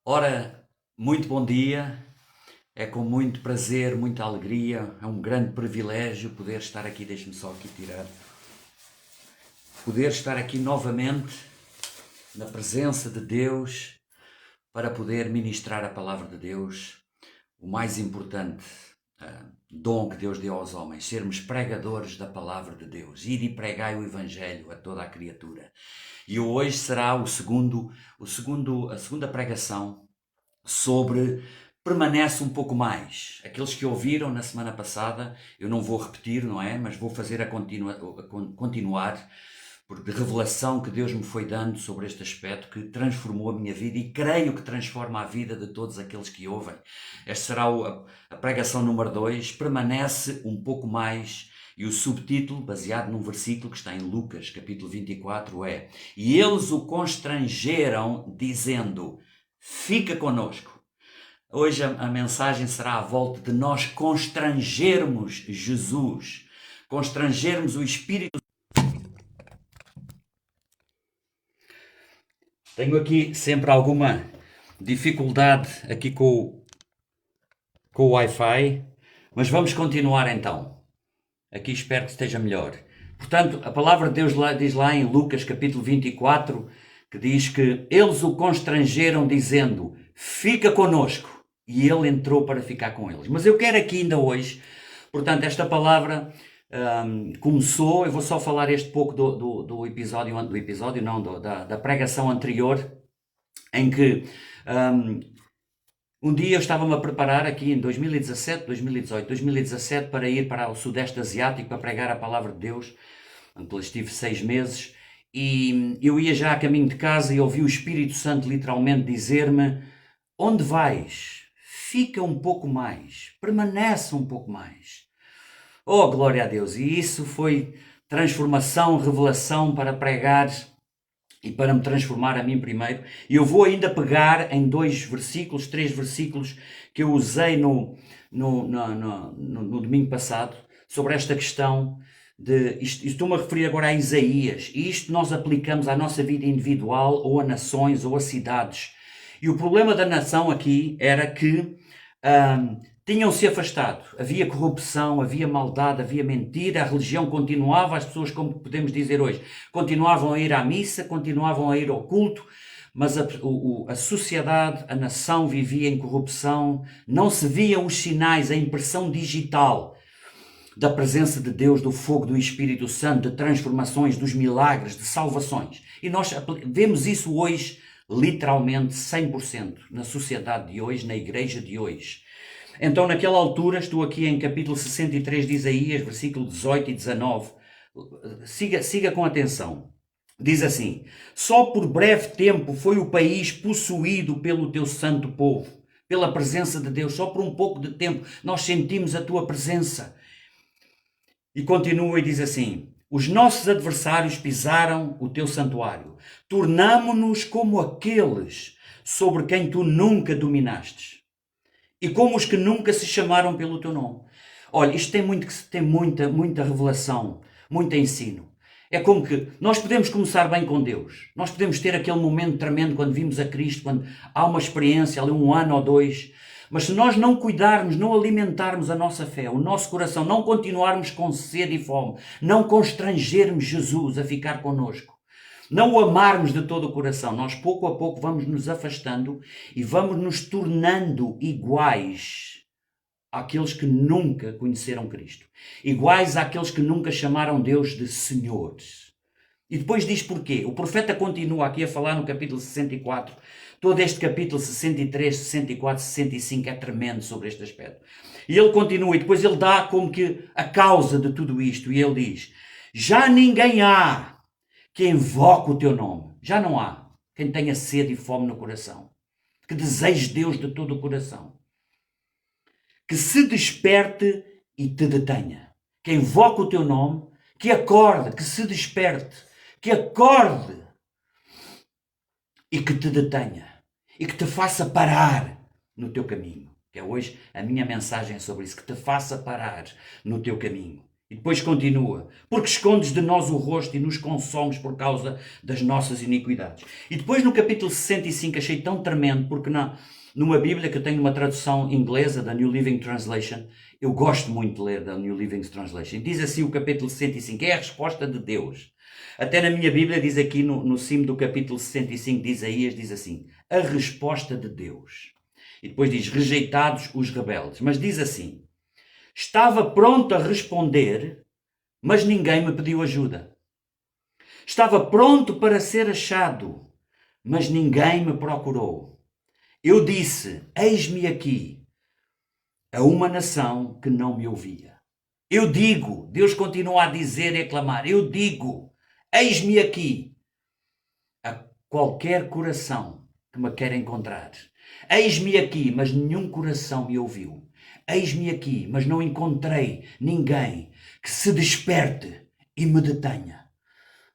Ora, muito bom dia, é com muito prazer, muita alegria, é um grande privilégio poder estar aqui, deixe-me só aqui tirar, poder estar aqui novamente na presença de Deus para poder ministrar a palavra de Deus, o mais importante dom que Deus deu aos homens, sermos pregadores da palavra de Deus, ir e pregai o Evangelho a toda a criatura. E hoje será a segunda pregação sobre permanece um pouco mais. Aqueles que ouviram na semana passada, eu não vou repetir, não é? Mas vou fazer a continuar, porque de revelação que Deus me foi dando sobre este aspecto, que transformou a minha vida e creio que transforma a vida de todos aqueles que ouvem. Esta será a pregação número 2, permanece um pouco mais. E o subtítulo, baseado num versículo que está em Lucas, capítulo 24, é: E eles o constrangeram, dizendo, fica conosco. Hoje a mensagem será à volta de nós constrangermos Jesus, constrangermos o Espírito. Tenho aqui sempre alguma dificuldade aqui com o Wi-Fi, mas vamos continuar então. Aqui espero que esteja melhor. Portanto, a palavra de Deus diz lá em Lucas capítulo 24, que diz que eles o constrangeram dizendo, fica conosco. E ele entrou para ficar com eles. Mas eu quero aqui ainda hoje, portanto, esta palavra começou, eu vou só falar este pouco da pregação anterior, em que um dia eu estava-me a preparar aqui em 2017 para ir para o Sudeste Asiático para pregar a palavra de Deus, onde estive 6 meses, e eu ia já a caminho de casa e ouvi o Espírito Santo literalmente dizer-me, onde vais? Fica um pouco mais, permanece um pouco mais. Oh, glória a Deus! E isso foi transformação, revelação para pregar e para me transformar a mim primeiro. E eu vou ainda pegar em 3 versículos que eu usei no domingo passado, sobre esta questão de... Estou-me a referir agora a Isaías, e isto nós aplicamos à nossa vida individual, ou a nações, ou a cidades. E o problema da nação aqui era que tinham-se afastado. Havia corrupção, havia maldade, havia mentira, a religião continuava, as pessoas, como podemos dizer hoje, continuavam a ir à missa, continuavam a ir ao culto, mas a sociedade, a nação vivia em corrupção, não se viam os sinais, a impressão digital da presença de Deus, do fogo do Espírito Santo, de transformações, dos milagres, de salvações. E nós vemos isso hoje, literalmente 100%, na sociedade de hoje, na igreja de hoje. Então, naquela altura, estou aqui em capítulo 63 de Isaías, versículo 18 e 19. Siga com atenção. Diz assim, só por breve tempo foi o país possuído pelo teu santo povo, pela presença de Deus. Só por um pouco de tempo nós sentimos a tua presença. E continua e diz assim, os nossos adversários pisaram o teu santuário. Tornamo-nos como aqueles sobre quem tu nunca dominaste. E como os que nunca se chamaram pelo teu nome. Olha, isto tem muita revelação, muito ensino. É como que nós podemos começar bem com Deus. Nós podemos ter aquele momento tremendo quando vimos a Cristo, quando há uma experiência, ali 1 ano ou 2. Mas se nós não cuidarmos, não alimentarmos a nossa fé, o nosso coração, não continuarmos com sede e fome, não constrangermos Jesus a ficar connosco, não o amarmos de todo o coração, nós pouco a pouco vamos nos afastando e vamos nos tornando iguais àqueles que nunca conheceram Cristo. Iguais àqueles que nunca chamaram Deus de Senhor. E depois diz porquê. O profeta continua aqui a falar no capítulo 64. Todo este capítulo 63, 64, 65 é tremendo sobre este aspecto. E ele continua e depois ele dá como que a causa de tudo isto. E ele diz, já ninguém há que invoque o teu nome. Já não há quem tenha sede e fome no coração. Que deseje Deus de todo o coração. Que se desperte e te detenha. Que invoque o teu nome, que acorde, que se desperte, que acorde e que te detenha. E que te faça parar no teu caminho. Que é hoje a minha mensagem sobre isso. Que te faça parar no teu caminho. E depois continua, porque escondes de nós o rosto e nos consomes por causa das nossas iniquidades. E depois no capítulo 65 achei tão tremendo, porque numa Bíblia que eu tenho uma tradução inglesa, da New Living Translation, eu gosto muito de ler da New Living Translation, diz assim o capítulo 65, é a resposta de Deus. Até na minha Bíblia diz aqui no cimo do capítulo 65 de Isaías, diz assim, a resposta de Deus. E depois diz, rejeitados os rebeldes. Mas diz assim, estava pronto a responder, mas ninguém me pediu ajuda. Estava pronto para ser achado, mas ninguém me procurou. Eu disse, eis-me aqui, a uma nação que não me ouvia. Eu digo, Deus continua a dizer e a clamar, eu digo, eis-me aqui, a qualquer coração que me quer encontrar. Eis-me aqui, mas nenhum coração me ouviu. Eis-me aqui, mas não encontrei ninguém que se desperte e me detenha.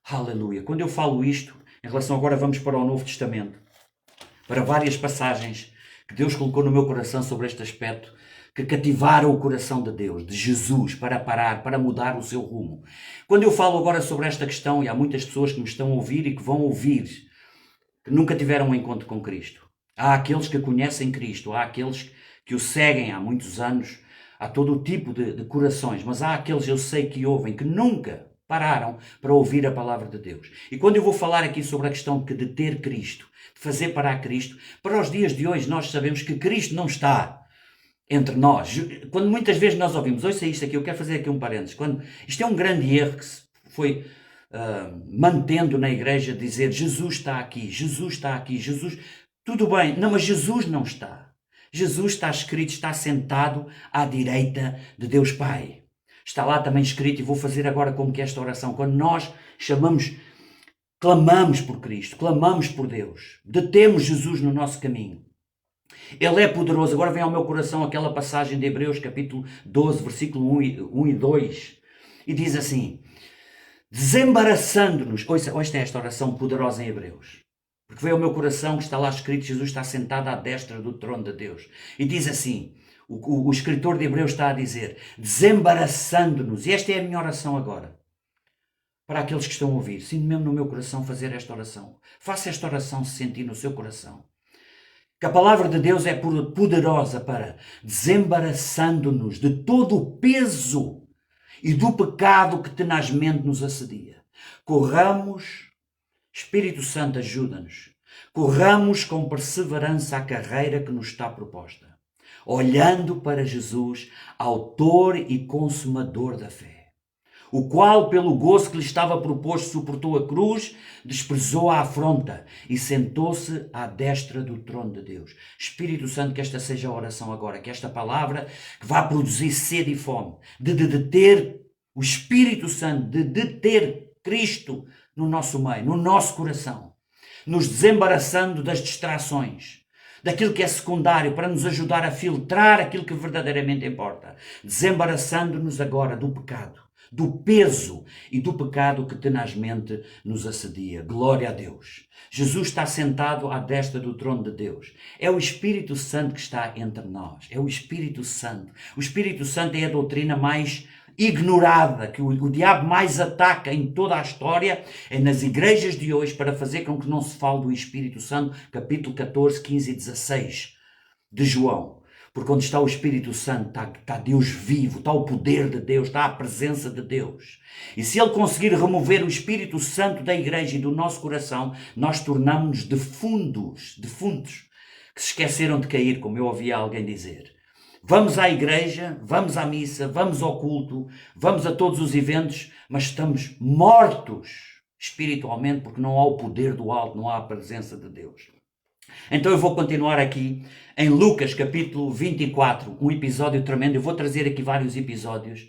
Aleluia. Quando eu falo isto, em relação agora vamos para o Novo Testamento, para várias passagens que Deus colocou no meu coração sobre este aspecto, que cativaram o coração de Deus, de Jesus, para parar, para mudar o seu rumo. Quando eu falo agora sobre esta questão, e há muitas pessoas que me estão a ouvir e que vão ouvir, que nunca tiveram um encontro com Cristo. Há aqueles que conhecem Cristo, há aqueles que o seguem há muitos anos, há todo o tipo de corações, mas há aqueles, eu sei, que ouvem, que nunca pararam para ouvir a palavra de Deus. E quando eu vou falar aqui sobre a questão de ter Cristo, de fazer parar Cristo, para os dias de hoje nós sabemos que Cristo não está entre nós. Quando muitas vezes nós ouvimos, ouça isto aqui, eu quero fazer aqui um parênteses, isto é um grande erro que se foi mantendo na igreja, dizer Jesus está aqui, Jesus está aqui, Jesus, tudo bem, não, mas Jesus não está. Jesus está escrito, está sentado à direita de Deus Pai. Está lá também escrito, e vou fazer agora como que esta oração, quando nós clamamos por Cristo, clamamos por Deus, detemos Jesus no nosso caminho. Ele é poderoso. Agora vem ao meu coração aquela passagem de Hebreus, capítulo 12, versículo 1 e 2, e diz assim, desembaraçando-nos, ouça esta oração poderosa em Hebreus, porque veio ao meu coração que está lá escrito, Jesus está sentado à destra do trono de Deus, e diz assim, o escritor de Hebreus está a dizer, desembaraçando-nos, e esta é a minha oração agora, para aqueles que estão a ouvir, sinto mesmo no meu coração fazer esta oração, faça esta oração se sentir no seu coração, que a palavra de Deus é poderosa para desembaraçando-nos de todo o peso e do pecado que tenazmente nos assedia. Corramos, Espírito Santo ajuda-nos, corramos com perseverança a carreira que nos está proposta, olhando para Jesus, autor e consumador da fé, o qual, pelo gozo que lhe estava proposto, suportou a cruz, desprezou a afronta e sentou-se à destra do trono de Deus. Espírito Santo, que esta seja a oração agora, que esta palavra que vá produzir sede e fome, de ter o Espírito Santo, de ter Cristo no nosso meio, no nosso coração, nos desembaraçando das distrações, daquilo que é secundário, para nos ajudar a filtrar aquilo que verdadeiramente importa, desembaraçando-nos agora do pecado, do peso e do pecado que tenazmente nos assedia. Glória a Deus. Jesus está sentado à destra do trono de Deus. É o Espírito Santo que está entre nós. É o Espírito Santo. O Espírito Santo é a doutrina mais ignorada, que o diabo mais ataca em toda a história, é nas igrejas de hoje, para fazer com que não se fale do Espírito Santo, capítulo 14, 15 e 16 de João. Porque onde está o Espírito Santo, está Deus vivo, está o poder de Deus, está a presença de Deus. E se Ele conseguir remover o Espírito Santo da igreja e do nosso coração, nós tornamos-nos defuntos, que se esqueceram de cair, como eu ouvi alguém dizer. Vamos à igreja, vamos à missa, vamos ao culto, vamos a todos os eventos, mas estamos mortos espiritualmente, porque não há o poder do alto, não há a presença de Deus. Então eu vou continuar aqui em Lucas capítulo 24, um episódio tremendo. Eu vou trazer aqui vários episódios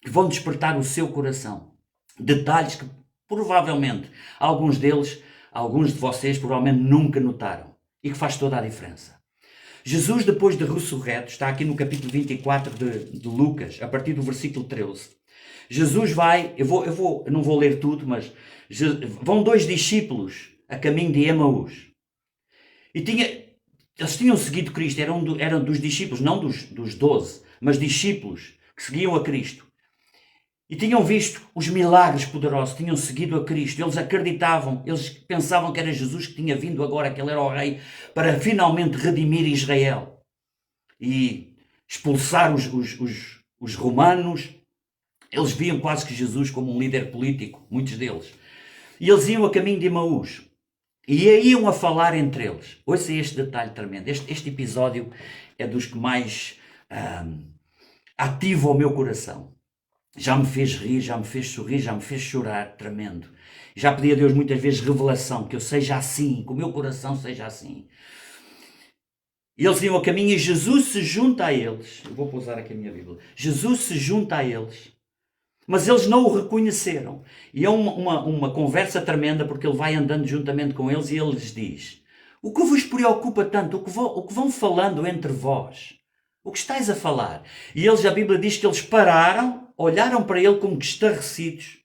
que vão despertar o seu coração. Detalhes que provavelmente alguns deles, alguns de vocês provavelmente nunca notaram e que faz toda a diferença. Jesus, depois de ressurreto, está aqui no capítulo 24 de Lucas, a partir do versículo 13. Jesus vai, eu não vou ler tudo, mas vão dois discípulos a caminho de Emaús. E eles tinham seguido Cristo, eram dos discípulos, não dos 12, mas discípulos que seguiam a Cristo. E tinham visto os milagres poderosos, tinham seguido a Cristo, eles acreditavam, eles pensavam que era Jesus que tinha vindo agora, que ele era o rei, para finalmente redimir Israel e expulsar os romanos. Eles viam quase que Jesus como um líder político, muitos deles. E eles iam a caminho de Emaús. E aí iam a falar entre eles. Ouça este detalhe tremendo. Este episódio é dos que mais ativa o meu coração. Já me fez rir, já me fez sorrir, já me fez chorar, tremendo. Já pedi a Deus muitas vezes revelação, que eu seja assim, que o meu coração seja assim. E eles iam a caminho e Jesus se junta a eles. Eu vou pousar aqui a minha Bíblia. Jesus se junta a eles, mas eles não o reconheceram. E é uma conversa tremenda, porque ele vai andando juntamente com eles e ele lhes diz: o que vos preocupa tanto? O que vão falando entre vós? O que estáis a falar? E eles, a Bíblia diz que eles pararam, olharam para ele como que estarrecidos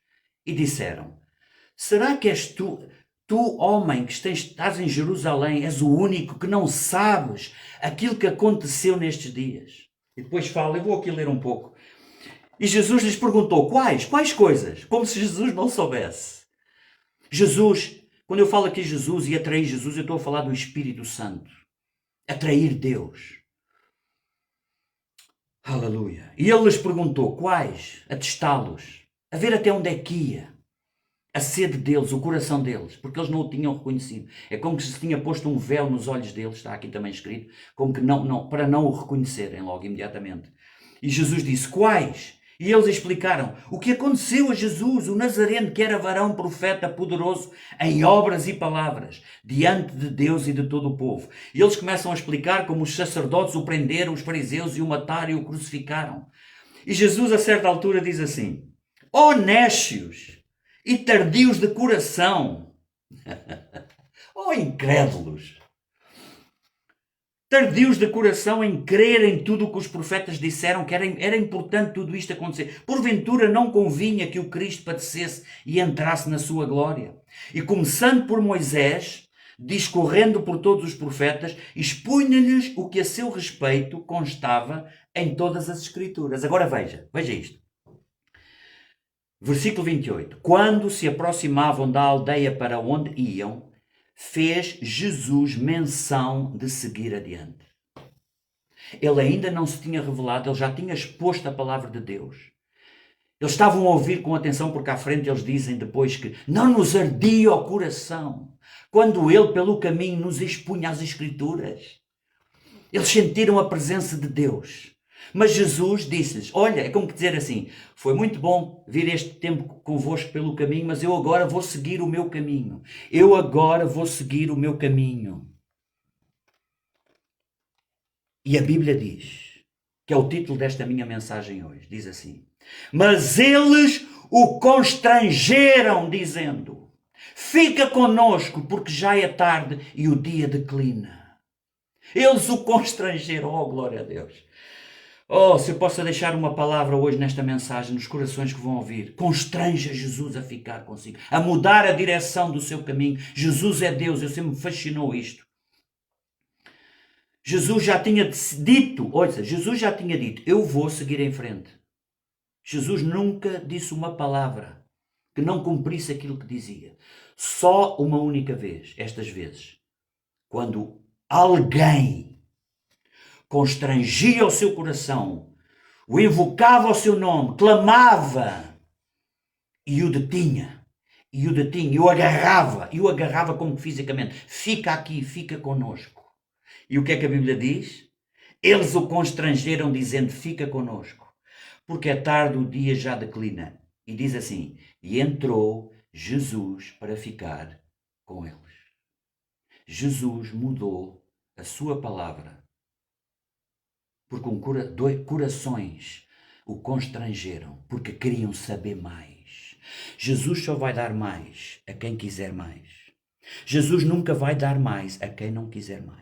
e disseram: será que és tu, homem, que estás em Jerusalém, és o único que não sabes aquilo que aconteceu nestes dias? E depois fala, eu vou aqui ler um pouco. E Jesus lhes perguntou: quais coisas? Como se Jesus não soubesse. Jesus, quando eu falo aqui Jesus e atrair Jesus, eu estou a falar do Espírito Santo. Atrair Deus. Aleluia. E ele lhes perguntou: quais? A testá-los, a ver até onde é que ia a sede deles, o coração deles, porque eles não o tinham reconhecido. É como que se tinha posto um véu nos olhos deles, está aqui também escrito, como que para não o reconhecerem logo imediatamente. E Jesus disse: quais? E eles explicaram o que aconteceu a Jesus, o Nazareno, que era varão, profeta, poderoso em obras e palavras, diante de Deus e de todo o povo. E eles começam a explicar como os sacerdotes o prenderam, os fariseus, e o mataram e o crucificaram. E Jesus, a certa altura, diz assim: ó nécios e tardios de coração, ó incrédulos, tardios de coração em crer em tudo o que os profetas disseram, que era importante tudo isto acontecer. Porventura não convinha que o Cristo padecesse e entrasse na sua glória. E começando por Moisés, discorrendo por todos os profetas, expunha-lhes o que a seu respeito constava em todas as Escrituras. Agora veja isto. Versículo 28. Quando se aproximavam da aldeia para onde iam, fez Jesus menção de seguir adiante. Ele ainda não se tinha revelado, ele já tinha exposto a palavra de Deus. Eles estavam a ouvir com atenção, porque à frente eles dizem depois que não nos ardia o coração quando ele pelo caminho nos expunha as Escrituras. Eles sentiram a presença de Deus. Mas Jesus disse-lhes: olha, é como que dizer assim, foi muito bom vir este tempo convosco pelo caminho, mas eu agora vou seguir o meu caminho. Eu agora vou seguir o meu caminho. E a Bíblia diz, que é o título desta minha mensagem hoje, diz assim: mas eles o constrangeram, dizendo: fica conosco, porque já é tarde e o dia declina. Eles o constrangeram, oh glória a Deus. Oh, se eu possa deixar uma palavra hoje nesta mensagem nos corações que vão ouvir: constranja Jesus a ficar consigo, a mudar a direção do seu caminho. Jesus é Deus, eu sempre me fascinou isto. Jesus já tinha dito, eu vou seguir em frente. Jesus nunca disse uma palavra que não cumprisse aquilo que dizia. Só uma única vez, estas vezes, quando alguém constrangia o seu coração, o invocava ao seu nome, clamava e o detinha, e o agarrava como fisicamente. Fica aqui, fica conosco. E o que é que a Bíblia diz? Eles o constrangeram dizendo: fica conosco, porque é tarde, o dia já declina. E diz assim: e entrou Jesus para ficar com eles. Jesus mudou a sua palavra, porque corações o constrangeram, porque queriam saber mais. Jesus só vai dar mais a quem quiser mais. Jesus nunca vai dar mais a quem não quiser mais.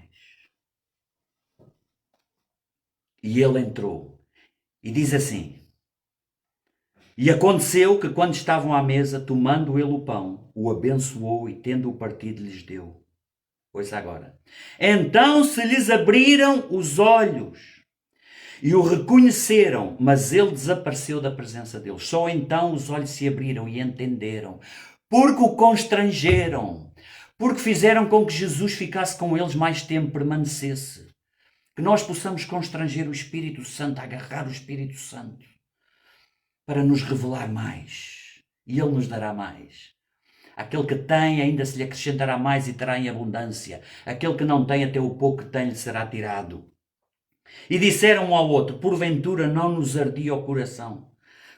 E ele entrou e diz assim: e aconteceu que quando estavam à mesa, tomando ele o pão, o abençoou e tendo-o partido lhes deu. Ouça agora. Então se lhes abriram os olhos E o reconheceram, mas ele desapareceu da presença deles. Só então os olhos se abriram e entenderam. Porque o constrangeram. Porque fizeram com que Jesus ficasse com eles mais tempo, permanecesse. Que nós possamos constranger o Espírito Santo, agarrar o Espírito Santo, para nos revelar mais. E ele nos dará mais. Aquele que tem, ainda se lhe acrescentará mais e terá em abundância. Aquele que não tem, até o pouco que tem lhe será tirado. E disseram um ao outro, porventura não nos ardia o coração,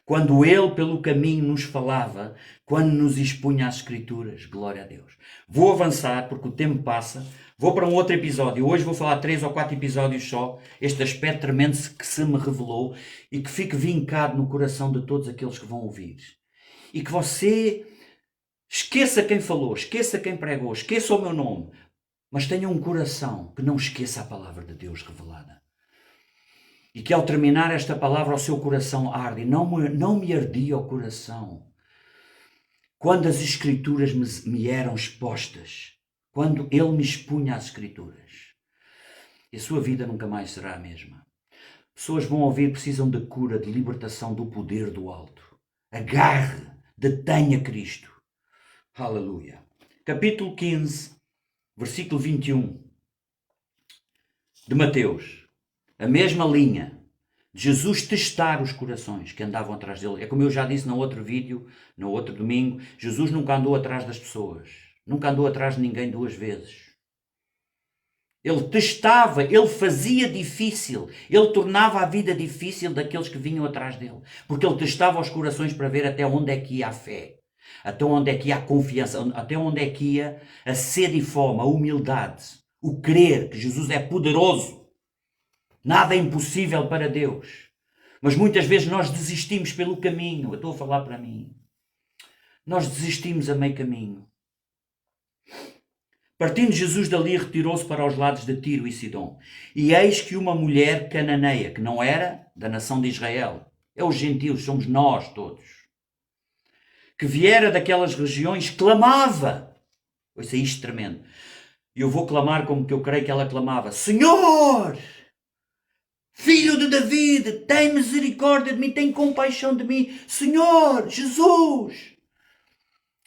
quando ele pelo caminho nos falava, quando nos expunha as Escrituras. Glória a Deus. Vou avançar, porque o tempo passa. Vou para um outro episódio. Hoje vou falar 3 ou 4 episódios só. Este aspecto tremendo que se me revelou e que fique vincado no coração de todos aqueles que vão ouvir. E que você esqueça quem falou, esqueça quem pregou, esqueça o meu nome, mas tenha um coração que não esqueça a palavra de Deus revelada. E que ao terminar esta palavra, o seu coração arde. Não me ardia o coração quando as Escrituras me eram expostas, quando ele me expunha as Escrituras. E a sua vida nunca mais será a mesma. Pessoas vão ouvir, precisam de cura, de libertação do poder do alto. Agarre, detenha Cristo. Aleluia. Capítulo 15, versículo 21 de Mateus. A mesma linha de Jesus testar os corações que andavam atrás dele. É como eu já disse no outro vídeo, no outro domingo, Jesus nunca andou atrás das pessoas. Nunca andou atrás de ninguém 2 vezes. Ele testava, ele fazia difícil, ele tornava a vida difícil daqueles que vinham atrás dele. Porque ele testava os corações para ver até onde é que ia a fé. Até onde é que ia a confiança, até onde é que ia a sede e fome, a humildade, o crer que Jesus é poderoso. Nada é impossível para Deus. Mas muitas vezes nós desistimos pelo caminho. Eu estou a falar para mim. Nós desistimos a meio caminho. Partindo Jesus dali, retirou-se para os lados de Tiro e Sidom. E eis que uma mulher cananeia, que não era da nação de Israel, é os gentios, somos nós todos, que viera daquelas regiões, clamava. Ouça isto tremendo. E eu vou clamar como que eu creio que ela clamava. Senhor! Filho de David, tem misericórdia de mim, tem compaixão de mim. Senhor, Jesus,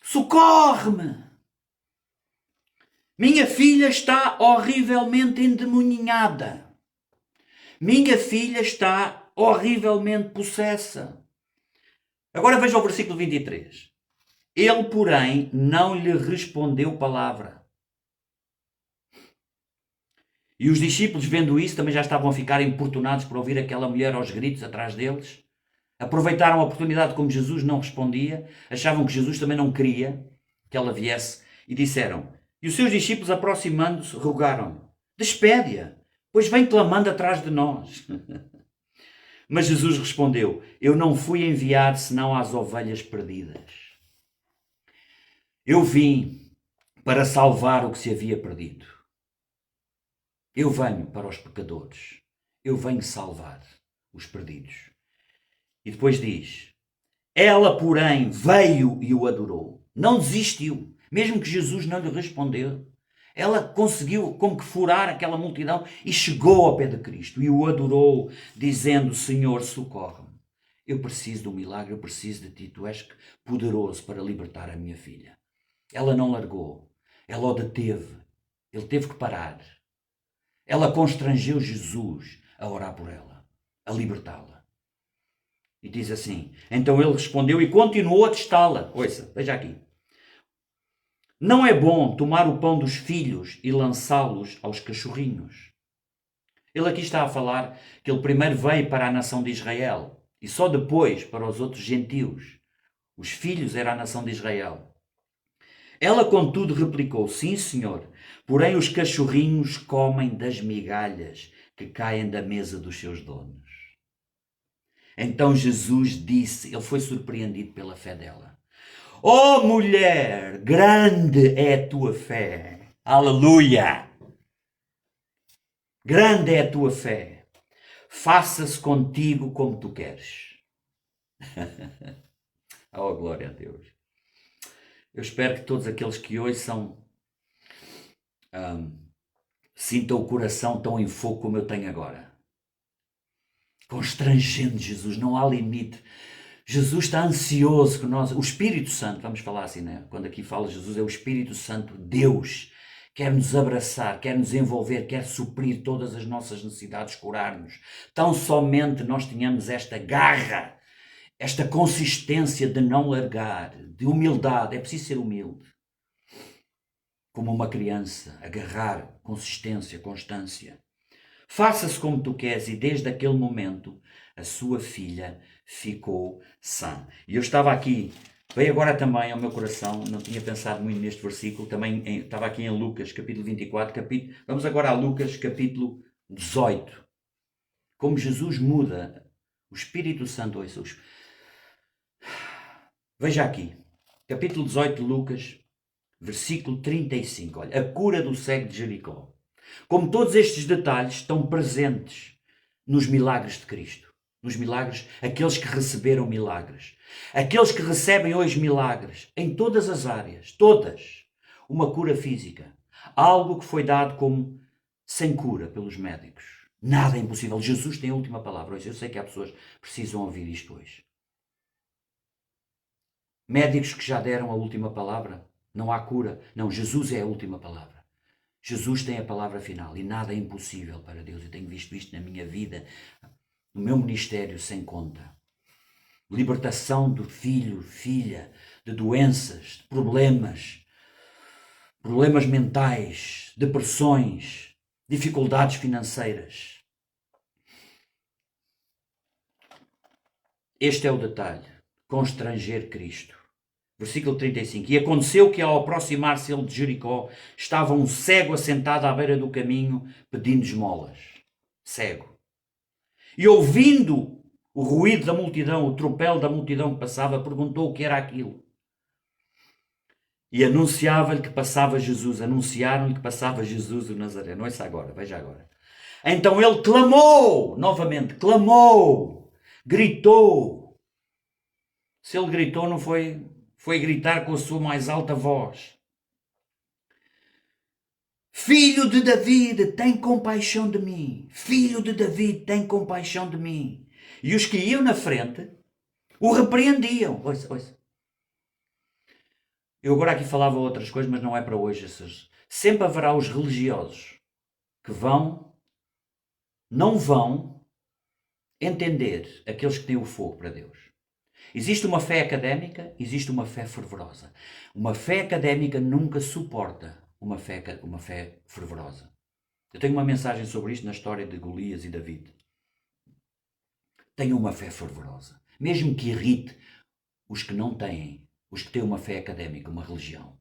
socorre-me. Minha filha está horrivelmente endemoninhada. Minha filha está horrivelmente possessa. Agora veja o versículo 23. Ele, porém, não lhe respondeu palavra. E os discípulos, vendo isso, também já estavam a ficar importunados por ouvir aquela mulher aos gritos atrás deles. Aproveitaram a oportunidade, como Jesus não respondia, achavam que Jesus também não queria que ela viesse, e disseram. E os seus discípulos, aproximando-se, rogaram-lhe: despede-a, pois vem clamando atrás de nós. Mas Jesus respondeu: eu não fui enviado senão às ovelhas perdidas. Eu vim para salvar o que se havia perdido. Eu venho para os pecadores. Eu venho salvar os perdidos. E depois diz, ela, porém, veio e o adorou. Não desistiu. Mesmo que Jesus não lhe respondeu, ela conseguiu como que furar aquela multidão e chegou ao pé de Cristo e o adorou, dizendo, Senhor, socorre-me. Eu preciso de um milagre, eu preciso de ti. Tu és poderoso para libertar a minha filha. Ela não largou. Ela o deteve. Ele teve que parar. Ela constrangeu Jesus a orar por ela, a libertá-la. E diz assim, então ele respondeu e continuou a testá-la. Ouça, veja aqui. Não é bom tomar o pão dos filhos e lançá-los aos cachorrinhos. Ele aqui está a falar que ele primeiro veio para a nação de Israel e só depois para os outros gentios. Os filhos era a nação de Israel. Ela, contudo, replicou, sim, senhor, porém os cachorrinhos comem das migalhas que caem da mesa dos seus donos. Então Jesus disse, ele foi surpreendido pela fé dela. Oh mulher, grande é a tua fé. Aleluia! Grande é a tua fé. Faça-se contigo como tu queres. Oh, glória a Deus. Eu espero que todos aqueles que ouçam sintam o coração tão em fogo como eu tenho agora. constrangendo Jesus, não há limite. Jesus está ansioso que nós, o Espírito Santo, vamos falar assim, né? Quando aqui fala Jesus, é o Espírito Santo, Deus, quer nos abraçar, quer nos envolver, quer suprir todas as nossas necessidades, curar-nos. Tão somente nós tenhamos esta garra, esta consistência de não largar, de humildade, é preciso ser humilde. Como uma criança, agarrar, consistência, constância. Faça-se como tu queres, e desde aquele momento a sua filha ficou sã. E eu estava aqui, veio agora também ao meu coração, não tinha pensado muito neste versículo, também estava aqui em Lucas, capítulo 24, vamos agora a Lucas, capítulo 18. Como Jesus muda, o Espírito Santo, veja aqui, capítulo 18 de Lucas, versículo 35, olha, a cura do cego de Jericó. Como todos estes detalhes estão presentes nos milagres de Cristo. Nos milagres, aqueles que receberam milagres. Aqueles que recebem hoje milagres, em todas as áreas, todas. Uma cura física. Algo que foi dado como sem cura pelos médicos. Nada é impossível. Jesus tem a última palavra hoje. Eu sei que há pessoas que precisam ouvir isto hoje. Médicos que já deram a última palavra. Não há cura. Não, Jesus é a última palavra. Jesus tem a palavra final e nada é impossível para Deus. Eu tenho visto isto na minha vida, no meu ministério sem conta. Libertação do filho, filha, de doenças, de problemas mentais, depressões, dificuldades financeiras. Este é o detalhe, constranger Cristo. Versículo 35. E aconteceu que ao aproximar-se ele de Jericó, estava um cego assentado à beira do caminho, pedindo esmolas. Cego. E ouvindo o ruído da multidão, o tropel da multidão que passava, perguntou o que era aquilo. E anunciava-lhe que passava Jesus. Anunciaram-lhe que passava Jesus o Nazareno. Ouça agora, veja agora. Então ele clamou, novamente, clamou, gritou. Se ele gritou, não foi gritar com a sua mais alta voz. Filho de David, tem compaixão de mim. Filho de David, tem compaixão de mim. E os que iam na frente o repreendiam. Ouça. Eu agora aqui falava outras coisas, mas não é para hoje. Sempre haverá os religiosos que não vão entender aqueles que têm o fogo para Deus. Existe uma fé académica, existe uma fé fervorosa. Uma fé académica nunca suporta uma fé fervorosa. Eu tenho uma mensagem sobre isto na história de Golias e David. Tenham uma fé fervorosa. Mesmo que irrite os que não têm, os que têm uma fé académica, uma religião.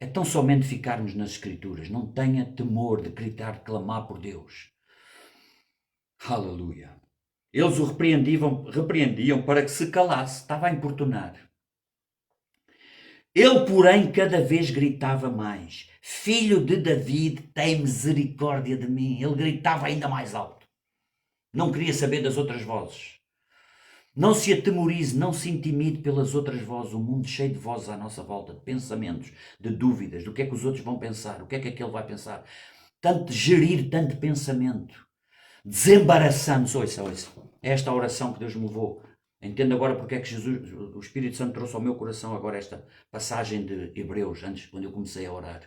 É tão somente ficarmos nas Escrituras. Não tenha temor de gritar, de clamar por Deus. Aleluia. Eles o repreendiam para que se calasse. Estava a importunar. Ele, porém, cada vez gritava mais. Filho de David, tem misericórdia de mim. Ele gritava ainda mais alto. Não queria saber das outras vozes. Não se atemorize, não se intimide pelas outras vozes. O mundo cheio de vozes à nossa volta, de pensamentos, de dúvidas, do que é que os outros vão pensar, o que é que aquele vai pensar. Gerir tanto pensamento. Desembaraçando-se. Ouça. É esta a oração que Deus me levou. Entendo agora porque é que o Espírito Santo trouxe ao meu coração agora esta passagem de Hebreus, antes, quando eu comecei a orar.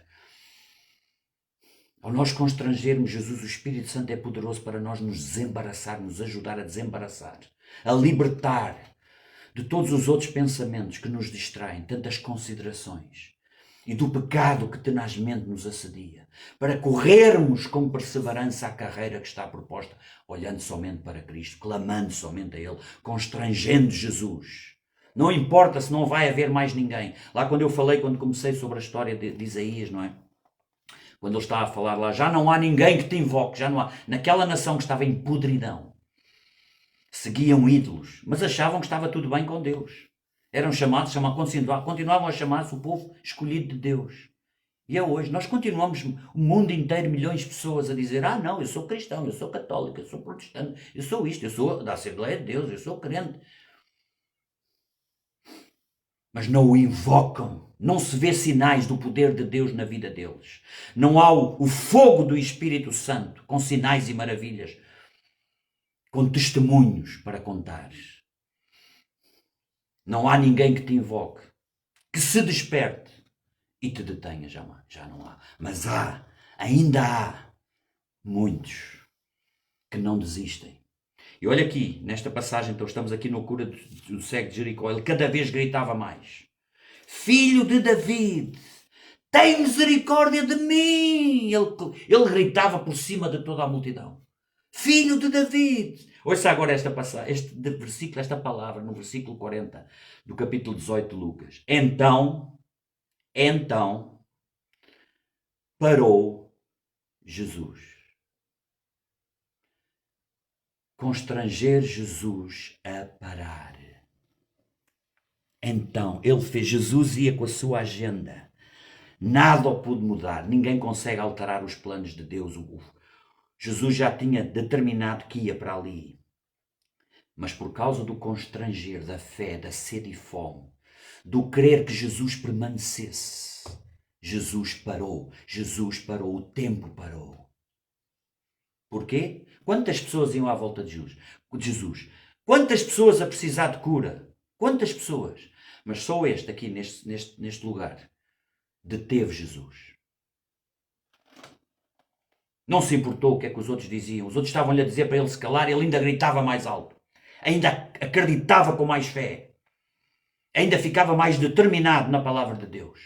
Ao nós constrangermos Jesus, o Espírito Santo é poderoso para nós nos desembaraçar, nos ajudar a desembaraçar, a libertar de todos os outros pensamentos que nos distraem, tantas considerações, e do pecado que tenazmente nos assedia, para corrermos com perseverança a carreira que está proposta, olhando somente para Cristo, clamando somente a Ele, constrangendo Jesus. Não importa se não vai haver mais ninguém. Lá quando comecei sobre a história de Isaías, não é? Quando ele está a falar lá, já não há ninguém que te invoque, já não há. Naquela nação que estava em podridão, seguiam ídolos, mas achavam que estava tudo bem com Deus. Eram chamados, continuavam a chamar-se o povo escolhido de Deus. E é hoje, nós continuamos, o mundo inteiro, milhões de pessoas a dizer, não, eu sou cristão, eu sou católico, eu sou protestante, eu sou isto, eu sou da Assembleia de Deus, eu sou crente. Mas não o invocam, não se vê sinais do poder de Deus na vida deles. Não há o fogo do Espírito Santo, com sinais e maravilhas, com testemunhos para contares. Não há ninguém que te invoque, que se desperte e te detenha. Já não há. Mas ainda há muitos que não desistem. E olha aqui, nesta passagem, então estamos aqui no cura do cego de Jericó, ele cada vez gritava mais: Filho de David, tem misericórdia de mim! Ele gritava por cima de toda a multidão. Filho de David! Ouça agora esta passagem, esta palavra, no versículo 40 do capítulo 18 de Lucas. Então parou Jesus. Constranger Jesus a parar. Então, Jesus ia com a sua agenda. Nada o pôde mudar. Ninguém consegue alterar os planos de Deus. Jesus já tinha determinado que ia para ali. Mas por causa do constranger, da fé, da sede e fome, do querer que Jesus permanecesse, Jesus parou, o tempo parou. Porquê? Quantas pessoas iam à volta de Jesus? Quantas pessoas a precisar de cura? Quantas pessoas? Mas só este aqui, neste lugar, deteve Jesus. Não se importou o que é que os outros diziam. Os outros estavam-lhe a dizer para ele se calar, ele ainda gritava mais alto. Ainda acreditava com mais fé. Ainda ficava mais determinado na palavra de Deus.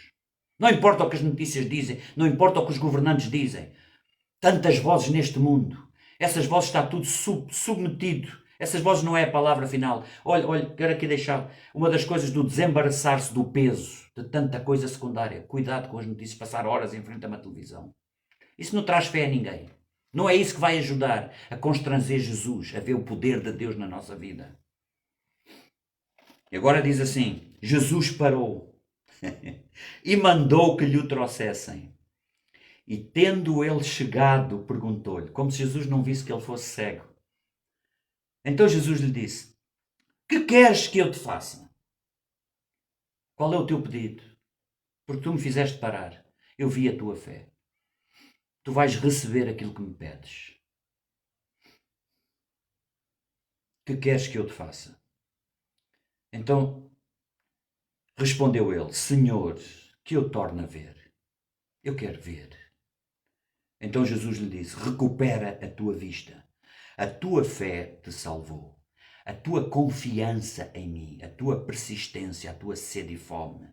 Não importa o que as notícias dizem, não importa o que os governantes dizem. Tantas vozes neste mundo. Essas vozes está tudo submetido. Essas vozes não é a palavra final. Olha, quero aqui deixar uma das coisas do desembaraçar-se do peso, de tanta coisa secundária. Cuidado com as notícias, passar horas em frente a uma televisão. Isso não traz fé a ninguém. Não é isso que vai ajudar a constranger Jesus, a ver o poder de Deus na nossa vida. E agora diz assim, Jesus parou e mandou que lhe o trouxessem. E tendo ele chegado, perguntou-lhe, como se Jesus não visse que ele fosse cego. Então Jesus lhe disse, que queres que eu te faça? Qual é o teu pedido? Porque tu me fizeste parar. Eu vi a tua fé. Tu vais receber aquilo que me pedes. Que queres que eu te faça? Então, respondeu ele, Senhor, que eu torne a ver. Eu quero ver. Então Jesus lhe disse, recupera a tua vista. A tua fé te salvou. A tua confiança em mim, a tua persistência, a tua sede e fome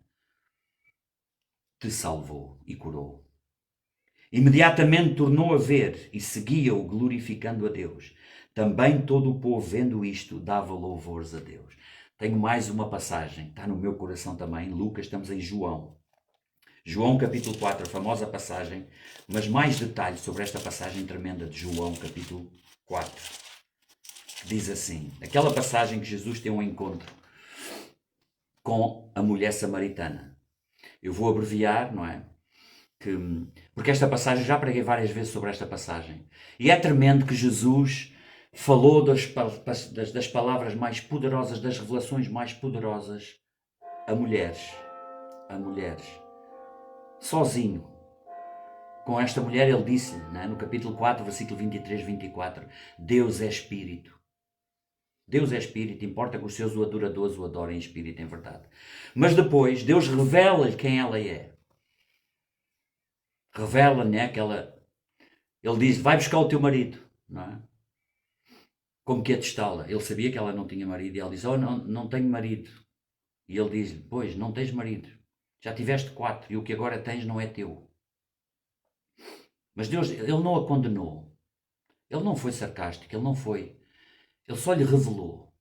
te salvou e curou. Imediatamente tornou a ver e seguia-o glorificando a Deus. Também todo o povo, vendo isto, dava louvores a Deus. Tenho mais uma passagem, está no meu coração também, Lucas, estamos em João. João capítulo 4, a famosa passagem, mas mais detalhes sobre esta passagem tremenda de João capítulo 4. Que diz assim, aquela passagem que Jesus tem um encontro com a mulher samaritana. Eu vou abreviar, não é? Porque esta passagem, já preguei várias vezes sobre esta passagem. E é tremendo que Jesus falou das palavras mais poderosas, das revelações mais poderosas a mulheres. Sozinho. Com esta mulher ele disse, né, no capítulo 4, versículo 23, 24, Deus é Espírito. Deus é Espírito, importa que os seus adoradores o adorem em Espírito e em verdade. Mas depois, Deus revela-lhe quem ela é. Revela, né, que ele diz, vai buscar o teu marido, não é? Como que atestá-la? Ele sabia que ela não tinha marido e ela diz, não tenho marido. E ele diz, pois, não tens marido. Já tiveste 4 e o que agora tens não é teu. Mas Deus, ele não a condenou. Ele não foi sarcástico, ele só lhe revelou.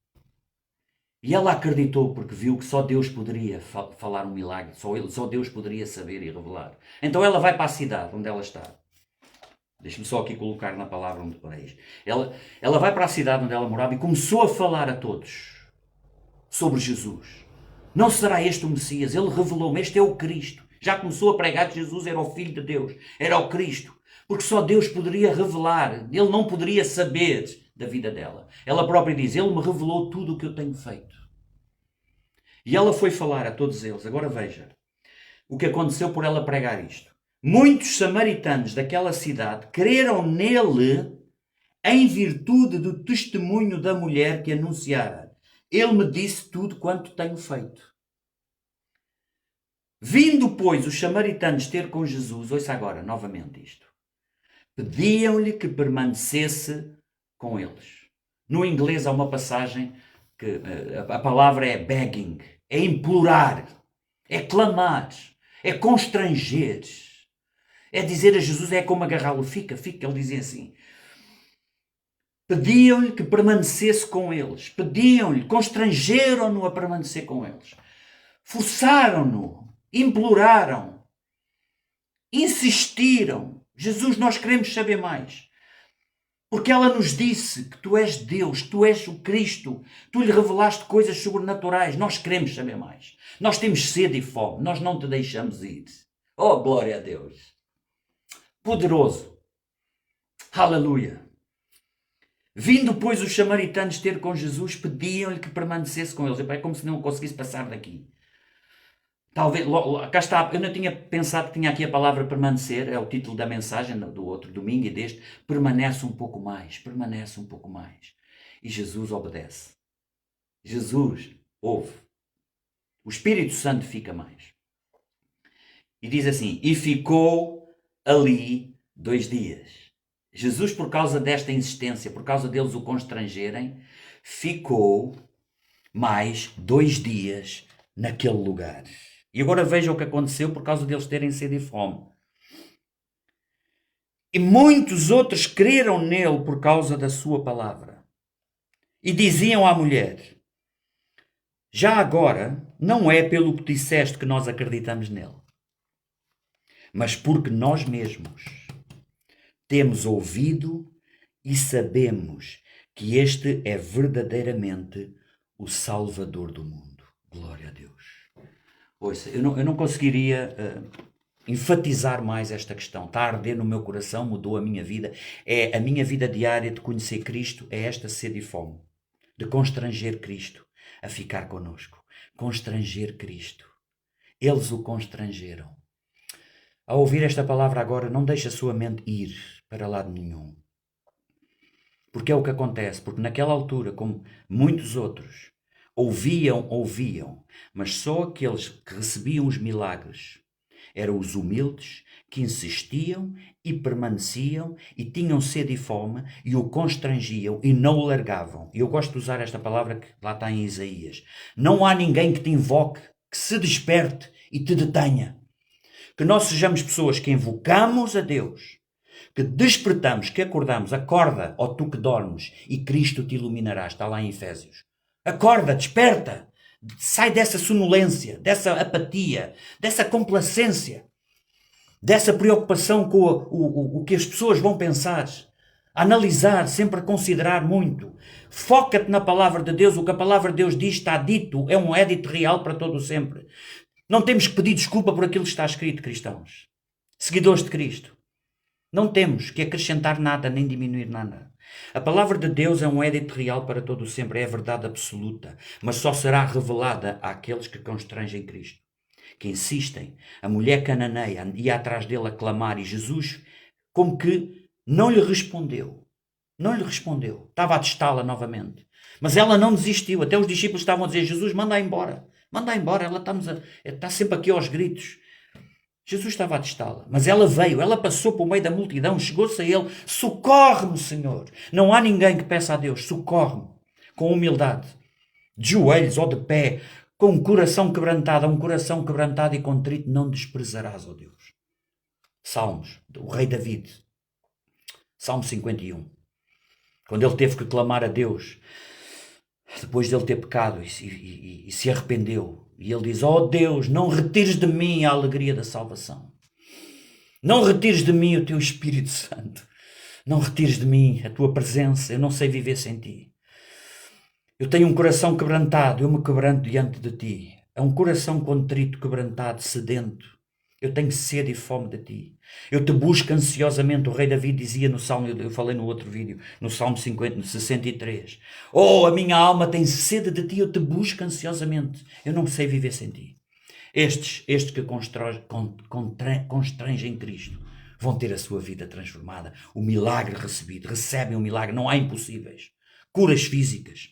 E ela acreditou porque viu que só Deus poderia falar um milagre, só Deus poderia saber e revelar. Então ela vai para a cidade onde ela está. Deixa-me só aqui colocar na palavra onde pareis. Ela vai para a cidade onde ela morava e começou a falar a todos sobre Jesus. Não será este o Messias? Ele revelou-me, este é o Cristo. Já começou a pregar que Jesus era o Filho de Deus, era o Cristo. Porque só Deus poderia revelar, ele não poderia saber da vida dela. Ela própria diz, ele me revelou tudo o que eu tenho feito. E ela foi falar a todos eles. Agora veja o que aconteceu por ela pregar isto. Muitos samaritanos daquela cidade creram nele em virtude do testemunho da mulher que anunciara. Ele me disse tudo quanto tenho feito. Vindo, pois, os samaritanos ter com Jesus, ouça agora novamente isto, pediam-lhe que permanecesse com eles. No inglês há uma passagem que a palavra é begging, é implorar, é clamar, é constranger, é dizer a Jesus, é como agarrá-lo, fica, ele dizia assim. Pediam-lhe que permanecesse com eles, pediam-lhe, constrangeram-no a permanecer com eles, forçaram-no, imploraram, insistiram. Jesus, nós queremos saber mais. Porque ela nos disse que tu és Deus, tu és o Cristo, tu lhe revelaste coisas sobrenaturais. Nós queremos saber mais. Nós temos sede e fome, nós não te deixamos ir. Oh, glória a Deus. Poderoso. Aleluia. Vindo, pois, os samaritanos ter com Jesus, pediam-lhe que permanecesse com eles. É como se não conseguisse passar daqui. Talvez, cá está, eu não tinha pensado que tinha aqui a palavra permanecer, é o título da mensagem do outro domingo e deste, permanece um pouco mais. E Jesus obedece. Jesus ouve. O Espírito Santo fica mais. E diz assim, e ficou ali 2 dias. Jesus, por causa desta insistência, por causa deles o constrangerem, ficou mais 2 dias naquele lugar. E agora veja o que aconteceu por causa deles terem sede e fome. E muitos outros creram nele por causa da sua palavra. E diziam à mulher, já agora não é pelo que disseste que nós acreditamos nele, mas porque nós mesmos temos ouvido e sabemos que este é verdadeiramente o Salvador do mundo. Glória a Deus. Ouça, eu não conseguiria enfatizar mais esta questão. Está a arder no meu coração, mudou a minha vida. É a minha vida diária de conhecer Cristo, é esta sede e fome. De constranger Cristo a ficar connosco. Constranger Cristo. Eles o constrangeram. Ao ouvir esta palavra agora, não deixe a sua mente ir para lado nenhum. Porque é o que acontece. Porque naquela altura, como muitos outros, ouviam, mas só aqueles que recebiam os milagres eram os humildes que insistiam e permaneciam e tinham sede e fome e o constrangiam e não o largavam. E eu gosto de usar esta palavra que lá está em Isaías. Não há ninguém que te invoque, que se desperte e te detenha. Que nós sejamos pessoas que invocamos a Deus, que despertamos, que acordamos. Acorda, ó tu que dormes, e Cristo te iluminará. Está lá em Efésios. Acorda, desperta, sai dessa sonolência, dessa apatia, dessa complacência, dessa preocupação com o que as pessoas vão pensar, analisar, sempre a considerar muito. Foca-te na palavra de Deus, o que a palavra de Deus diz está dito, é um edito real para todo o sempre. Não temos que pedir desculpa por aquilo que está escrito, cristãos, seguidores de Cristo. Não temos que acrescentar nada nem diminuir nada. A palavra de Deus é um edito real para todo o sempre, é a verdade absoluta, mas só será revelada àqueles que constrangem Cristo, que insistem. A mulher cananeia ia atrás dele a clamar e Jesus como que não lhe respondeu. Não lhe respondeu. Estava a testá-la novamente. Mas ela não desistiu. Até os discípulos estavam a dizer, Jesus, manda embora. Manda embora, ela está sempre aqui aos gritos. Jesus estava a testá-la, mas ela veio, ela passou por meio da multidão, chegou-se a ele, socorre-me, Senhor. Não há ninguém que peça a Deus, socorre-me, com humildade, de joelhos ou de pé, com um coração quebrantado e contrito, não desprezarás, ó Deus. Salmos, o rei David, Salmo 51, quando ele teve que clamar a Deus, depois de ele ter pecado e se arrependeu, e ele diz, ó Deus, não retires de mim a alegria da salvação. Não retires de mim o teu Espírito Santo. Não retires de mim a tua presença. Eu não sei viver sem ti. Eu tenho um coração quebrantado. Eu me quebranto diante de ti. É um coração contrito, quebrantado, sedento. Eu tenho sede e fome de ti. Eu te busco ansiosamente. O rei David dizia no Salmo, eu falei no outro vídeo, no Salmo 63. Oh, a minha alma tem sede de ti, eu te busco ansiosamente. Eu não sei viver sem ti. Estes que constrangem Cristo vão ter a sua vida transformada, o milagre recebido, recebem o milagre, não há impossíveis. Curas físicas,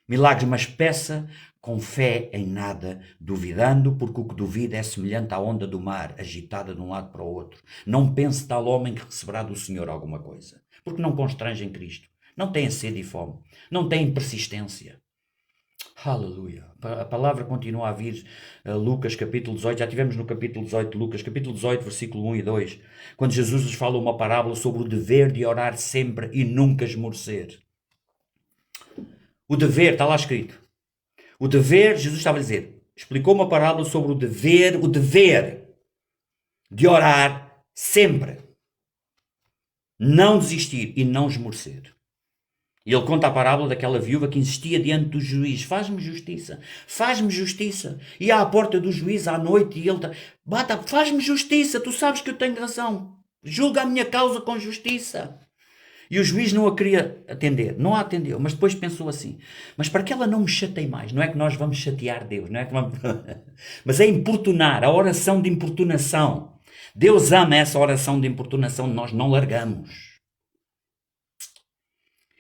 milagres, mas peça com fé em nada, duvidando, porque o que duvida é semelhante à onda do mar, agitada de um lado para o outro. Não pense tal homem que receberá do Senhor alguma coisa, porque não constrange em Cristo, não tem sede e fome, não tem persistência. Aleluia. A palavra continua a vir, Lucas capítulo 18, já tivemos no capítulo 18 de Lucas, capítulo 18, versículo 1 e 2, quando Jesus nos fala uma parábola sobre o dever de orar sempre e nunca esmorecer. O dever, está lá escrito. O dever, Jesus estava a dizer, explicou uma parábola sobre o dever de orar sempre. Não desistir e não esmorecer. E ele conta a parábola daquela viúva que insistia diante do juiz. Faz-me justiça, faz-me justiça. Ia à porta do juiz à noite e ele bata, faz-me justiça, tu sabes que eu tenho razão. Julga a minha causa com justiça. E o juiz não a queria atender, não a atendeu, mas depois pensou assim, mas para que ela não me chateie mais, não é que nós vamos chatear Deus, não é que vamos... mas é importunar, a oração de importunação. Deus ama essa oração de importunação, nós não largamos.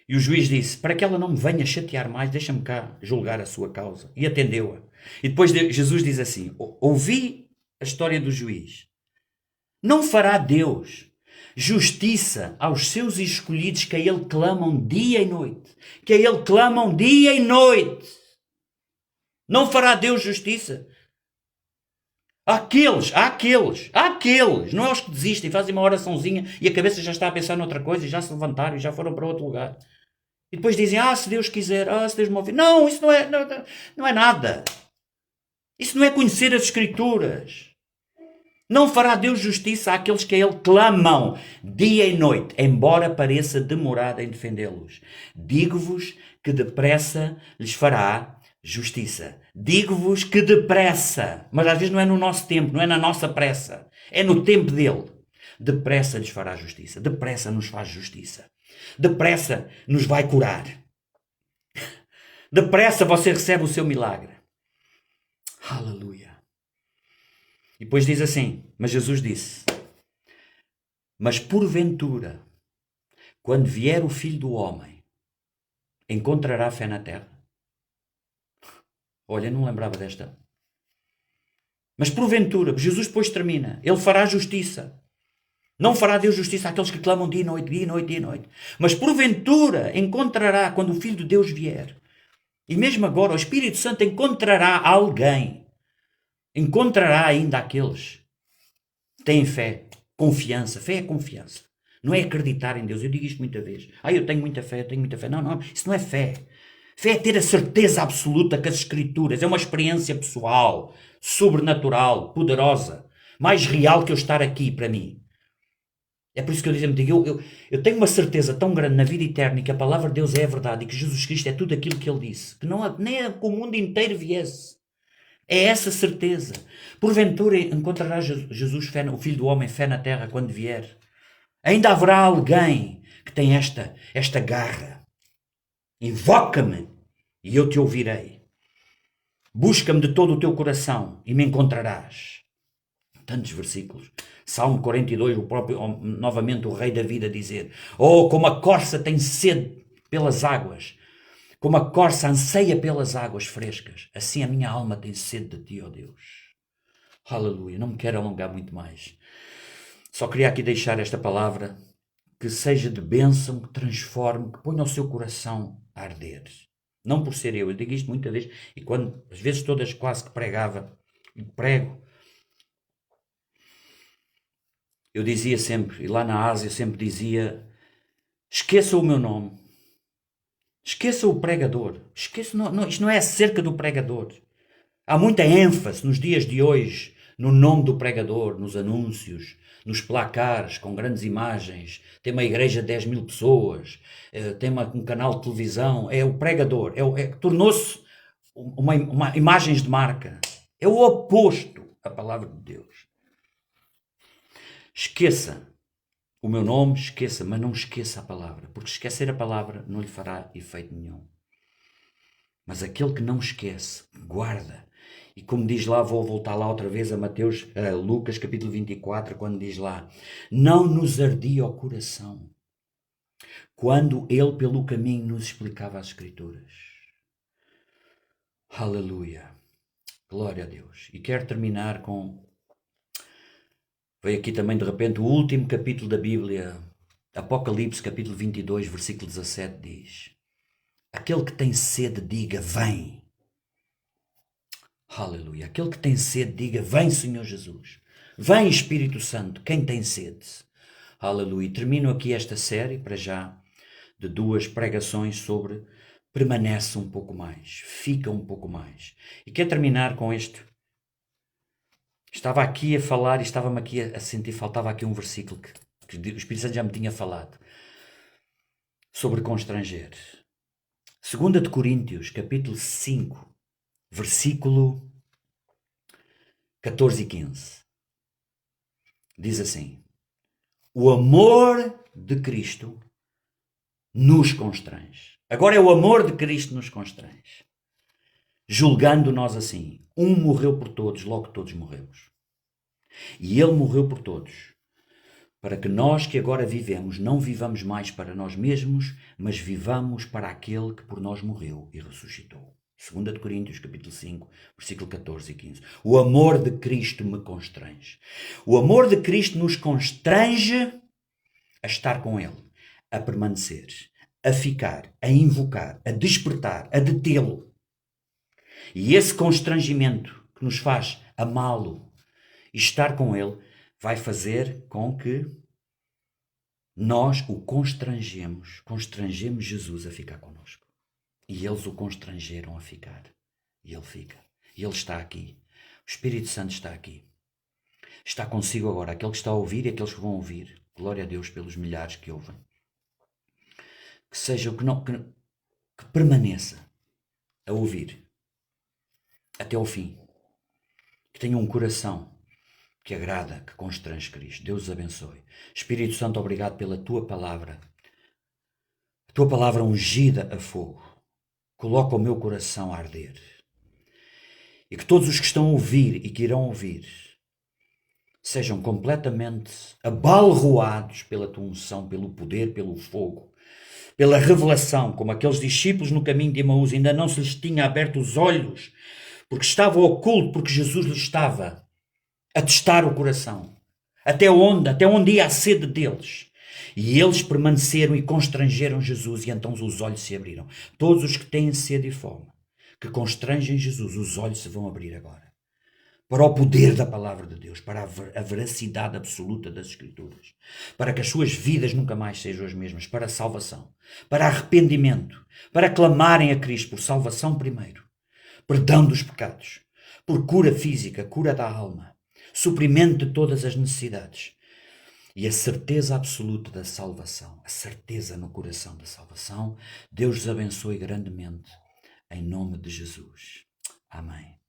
E o juiz disse, para que ela não me venha chatear mais, deixa-me cá julgar a sua causa. E atendeu-a. E depois Jesus diz assim, ouvi a história do juiz. Não fará Deus justiça aos seus escolhidos que a ele clamam dia e noite. Que a ele clamam dia e noite. Não fará Deus justiça? Aqueles, não é os que desistem, fazem uma oraçãozinha e a cabeça já está a pensar noutra coisa e já se levantaram e já foram para outro lugar. E depois dizem, se Deus quiser, se Deus me ouvir. Não, isso não é nada. Isso não é conhecer as Escrituras. Não fará Deus justiça àqueles que a ele clamam dia e noite, embora pareça demorado em defendê-los. Digo-vos que depressa lhes fará justiça. Digo-vos que depressa, mas às vezes não é no nosso tempo, não é na nossa pressa, é no tempo dele. Depressa lhes fará justiça, depressa nos faz justiça, depressa nos vai curar, depressa você recebe o seu milagre. Aleluia. E depois diz assim, mas Jesus disse, mas porventura, quando vier o Filho do Homem, encontrará fé na terra? Olha, não lembrava desta. Mas porventura, Jesus depois termina, ele fará justiça. Não fará Deus justiça àqueles que clamam dia e noite, dia e noite, dia e noite. Mas porventura encontrará, quando o Filho de Deus vier, e mesmo agora o Espírito Santo encontrará alguém, encontrará ainda aqueles que têm fé, confiança. Fé é confiança. Não é acreditar em Deus. Eu digo isto muita vez. Eu tenho muita fé, eu tenho muita fé. Não, isso não é fé. Fé é ter a certeza absoluta que as Escrituras é uma experiência pessoal, sobrenatural, poderosa, mais real que eu estar aqui para mim. É por isso que eu digo, eu tenho uma certeza tão grande na vida eterna e que a palavra de Deus é a verdade e que Jesus Cristo é tudo aquilo que ele disse, que não nem que o mundo inteiro viesse. É essa certeza. Porventura encontrará Jesus, fé, o Filho do Homem, fé na terra quando vier. Ainda haverá alguém que tem esta garra. Invoca-me e eu te ouvirei. Busca-me de todo o teu coração e me encontrarás. Tantos versículos. Salmo 42, novamente o Rei David a dizer, como a corça tem sede pelas águas, como a corça anseia pelas águas frescas, assim a minha alma tem sede de ti, ó Deus. Aleluia, não me quero alongar muito mais. Só queria aqui deixar esta palavra, que seja de bênção, que transforme, que ponha o seu coração a arder. Não por ser eu digo isto muitas vezes, e quando, às vezes todas quase que pregava, e prego, eu dizia sempre, e lá na Ásia eu sempre dizia, esqueça o meu nome, esqueça o pregador, isto não é acerca do pregador. Há muita ênfase nos dias de hoje no nome do pregador, nos anúncios, nos placares com grandes imagens, tem uma igreja de 10 mil pessoas, tem um canal de televisão, é o pregador, tornou-se uma imagens de marca. É o oposto à palavra de Deus. Esqueça o meu nome, esqueça, mas não esqueça a palavra, porque esquecer a palavra não lhe fará efeito nenhum. Mas aquele que não esquece, guarda E como diz lá, vou voltar lá outra vez a Lucas capítulo 24, quando diz lá, não nos ardia o coração, quando ele pelo caminho nos explicava as Escrituras. Aleluia. Glória a Deus. E quero terminar com... Veio aqui também de repente o último capítulo da Bíblia, Apocalipse capítulo 22, versículo 17 diz, aquele que tem sede diga, vem. Aleluia. Aquele que tem sede diga, vem Senhor Jesus. Vem Espírito Santo, quem tem sede. Aleluia. Termino aqui esta série, para já, de 2 pregações sobre permanece um pouco mais, fica um pouco mais. E quero terminar com este. Estava aqui a falar e estava-me aqui a sentir, faltava aqui um versículo que o Espírito Santo já me tinha falado sobre constranger. 2 de Coríntios, capítulo 5, versículo 14 e 15. Diz assim, o amor de Cristo nos constrange. Agora é o amor de Cristo nos constrange. Julgando nós assim, um morreu por todos, logo todos morremos. E ele morreu por todos, para que nós que agora vivemos, não vivamos mais para nós mesmos, mas vivamos para aquele que por nós morreu e ressuscitou. 2 de Coríntios, capítulo 5, versículo 14 e 15. O amor de Cristo me constrange. O amor de Cristo nos constrange a estar com Ele, a permanecer, a ficar, a invocar, a despertar, a detê-lo. E esse constrangimento que nos faz amá-lo e estar com Ele vai fazer com que nós o constrangemos Jesus a ficar connosco. E eles o constrangeram a ficar. E ele fica. E ele está aqui. O Espírito Santo está aqui. Está consigo agora. Aquele que está a ouvir e aqueles que vão ouvir. Glória a Deus pelos milhares que ouvem. Que seja o que permaneça a ouvir até ao fim. Que tenha um coração que agrada, que constrange Cristo. Deus os abençoe. Espírito Santo, obrigado pela tua palavra. A tua palavra ungida a fogo. Coloca o meu coração a arder. E que todos os que estão a ouvir e que irão ouvir sejam completamente abalroados pela tua unção, pelo poder, pelo fogo, pela revelação, como aqueles discípulos no caminho de Emaús ainda não se lhes tinha aberto os olhos, porque estava oculto, porque Jesus lhes estava a testar o coração. Até onde ia a sede deles. E eles permaneceram e constrangeram Jesus, e então os olhos se abriram. Todos os que têm sede e fome, que constrangem Jesus, os olhos se vão abrir agora. Para o poder da palavra de Deus, para a veracidade absoluta das Escrituras, para que as suas vidas nunca mais sejam as mesmas, para a salvação, para arrependimento, para clamarem a Cristo por salvação primeiro, perdão dos pecados, por cura física, cura da alma, suprimento de todas as necessidades e a certeza absoluta da salvação, a certeza no coração da salvação. Deus os abençoe grandemente, em nome de Jesus. Amém.